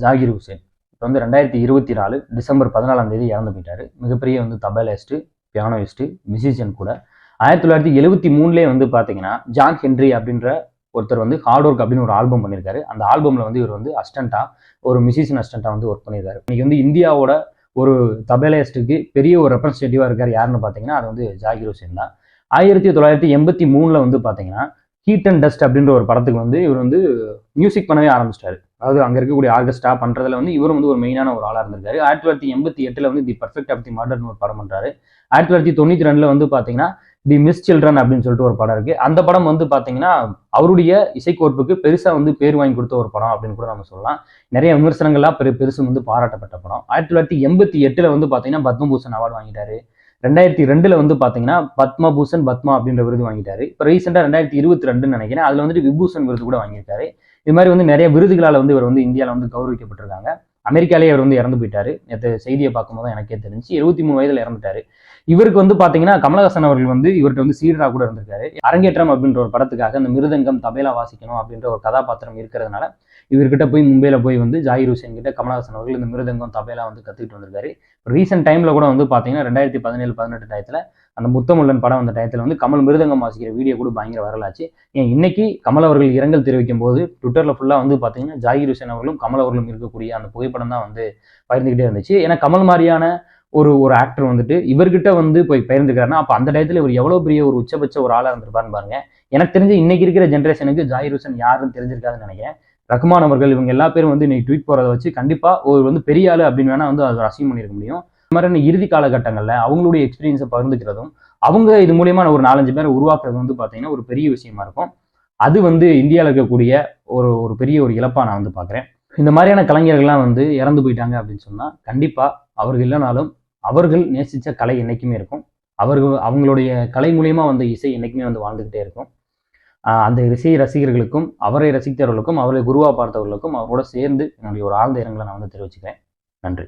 Zakir Hussein. இப்போ வந்து 2024 December 14 இறந்து போயிட்டாரு. மிகப்பெரிய வந்து தபேலிஸ்ட், பியானோயிஸ்ட், மியூசிஷியன் கூட. 1973 வந்து பார்த்தீங்கன்னா ஜான் ஹென்றி அப்படின்ற ஒருத்தர் வந்து ஹார்ட் ஒர்க் அப்படின்னு ஒரு ஆல்பம் பண்ணியிருக்காரு. அந்த ஆல்பம்ல வந்து இவர் வந்து அசிஸ்டண்டா, ஒரு மியூசிஷியன் அசிஸ்டண்டா வந்து ஒர்க் பண்ணியிருக்காரு. இன்னைக்கு வந்து இந்தியாவோட ஒரு தபேலிஸ்டுக்கு பெரிய ஒரு ரெப்ரஸன்டேட்டிவா இருக்காரு யாருன்னு பார்த்தீங்கன்னா அது வந்து ஜாகிர் ஹுசேன் தான். 1983 வந்து பார்த்தீங்கன்னா ஹீட் அண்ட் டஸ்ட் அப்படின்ற ஒரு படத்துக்கு வந்து இவர் வந்து மியூசிக் பண்ணவே ஆரம்பிச்சிட்டாரு. அதாவது அங்கே இருக்கக்கூடிய ஆர்கெஸ்ட்ரா பண்ணுறதுல வந்து இவரும் வந்து ஒரு மெயினான ஒரு ஆளாக இருந்திருக்காரு. 1988 வந்து the perfect of the modern ஒரு படம் பண்ணுறாரு. 1992 வந்து பார்த்தீங்கன்னா தி மிஸ் சில்ட்ரன் அப்படின்னு சொல்லிட்டு ஒரு படம் இருக்கு. அந்த படம் வந்து பார்த்தீங்கன்னா அவருடைய இசைக்கோர்ப்புக்கு பெருசாக வந்து பேர் வாங்கி கொடுத்த ஒரு படம் அப்படின்னு கூட நம்ம சொல்லலாம். நிறைய விமர்சனங்கள்லாம் பெருசு வந்து பாராட்டப்பட்ட படம். 1988 வந்து பார்த்தீங்கன்னா பத்மபூஷன் அவார்டு வாங்கிட்டாரு. 2002 வந்து பார்த்தீங்கன்னா பத்மபூஷன் பத்மா அப்படின்ற விருது வாங்கிட்டாரு. இப்போ ரீசெண்டாக 2022 நினைக்கிறேன், அதில் வந்துட்டு விபூஷன் விருது கூட வாங்கியிருக்காரு. இது மாதிரி வந்து நிறைய விருதுகளால் வந்து இவர் வந்து இந்தியாவில் வந்து கௌரவிக்கப்பட்டிருக்காங்க. அமெரிக்காலேயே அவர் வந்து இறந்து போயிட்டாரு. நேற்று செய்தியை பார்க்கும்போது எனக்கே தெரிஞ்சு 23 வயதில் இறந்துட்டாரு. இவருக்கு வந்து பார்த்தீங்கன்னா கமலஹாசன் அவர்கள் வந்து இவர்கிட்ட வந்து சீடரா கூட இருந்திருக்காரு. அரங்கேற்றம் அப்படின்ற ஒரு படத்துக்காக அந்த மிருதங்கம் தபேலா வாசிக்கணும் அப்படின்ற ஒரு கதாபாத்திரம் இருக்கிறதுனால இவர்கிட்ட போய் மும்பையில போய் வந்து ஜாகிர் ஹுசேன் கிட்ட கமலஹாசன் அவர்கள் இந்த மிருதங்கம் தபேலா வந்து கத்துக்கிட்டு வந்திருக்காரு. ரீசெண்ட் டைம்ல கூட வந்து பாத்தீங்கன்னா 2017-18 டயத்துல அந்த முத்தமுள்ளன் படம் வந்த டயத்துல வந்து கமல் மிருதங்கம் வாசிக்கிற வீடியோ கூட பயங்கர வரலாச்சு. ஏன் இன்னைக்கு கமல் அவர்கள் இரங்கல் தெரிவிக்கும் போது ட்விட்டர்ல ஃபுல்லா வந்து பாத்தீங்கன்னா ஜாகிர் ஹுசேன் அவர்களும் கமல் அவர்களும் இருக்கக்கூடிய அந்த புகைப்படம் தான் வந்து பகிர்ந்துகிட்டே இருந்துச்சு. ஏன்னா கமல் மாதிரியான ஒரு ஆக்டர் வந்துட்டு இவர்கிட்ட வந்து போய் பகிர்ந்துக்கிறாருன்னா அப்ப அந்த டயத்துல இவர் எவ்வளவு பெரிய ஒரு உச்சபட்ச ஒரு ஆளா இருந்திருப்பாருன்னு பாருங்க. எனக்கு தெரிஞ்சு இன்னைக்கு இருக்கிற ஜென்ரேஷனுக்கு ஜாகிர் ஹுசேன் யாருன்னு தெரிஞ்சிருக்காதுன்னு நினைக்கிறேன். ரஹ்மான் அவர்கள் இவங்க எல்லா பேரும் வந்து இன்னைக்கு ட்வீட் போறதை வச்சு கண்டிப்பா ஒரு வந்து பெரிய ஆளு அப்படின்னு வேணா வந்து அதை அசீவ் பண்ணிருக்க முடியும். இந்த மாதிரி இறுதி காலகட்டங்கள்ல அவங்களுடைய எக்ஸ்பீரியன்ஸை பகிர்ந்துக்கிறதும் அவங்க இது மூலியமா ஒரு 4-5 பேரை உருவாக்குறது வந்து பாத்தீங்கன்னா ஒரு பெரிய விஷயமா இருக்கும். அது வந்து இந்தியாவில் இருக்கக்கூடிய ஒரு பெரிய ஒரு இழப்பா நான் வந்து பாக்குறேன். இந்த மாதிரியான கலைஞர்கள்லாம் வந்து இறந்து போயிட்டாங்க அப்படின்னு சொன்னா கண்டிப்பா அவர்கள் இல்லைனாலும் அவர்கள் நேசிச்ச கலை என்னைக்குமே இருக்கும். அவங்களுடைய கலை மூலியமா வந்த இசை என்னைக்குமே வந்து வாழ்ந்துகிட்டே இருக்கும். அந்த இசை ரசிகர்களுக்கும் அவரை ரசித்தவர்களுக்கும் அவரை குருவா பார்த்தவர்களுக்கும் அவரோட சேர்ந்து என்னுடைய ஒரு ஆழ்ந்த இரங்கலை நான் வந்து தெரிவிச்சுக்கிறேன். நன்றி.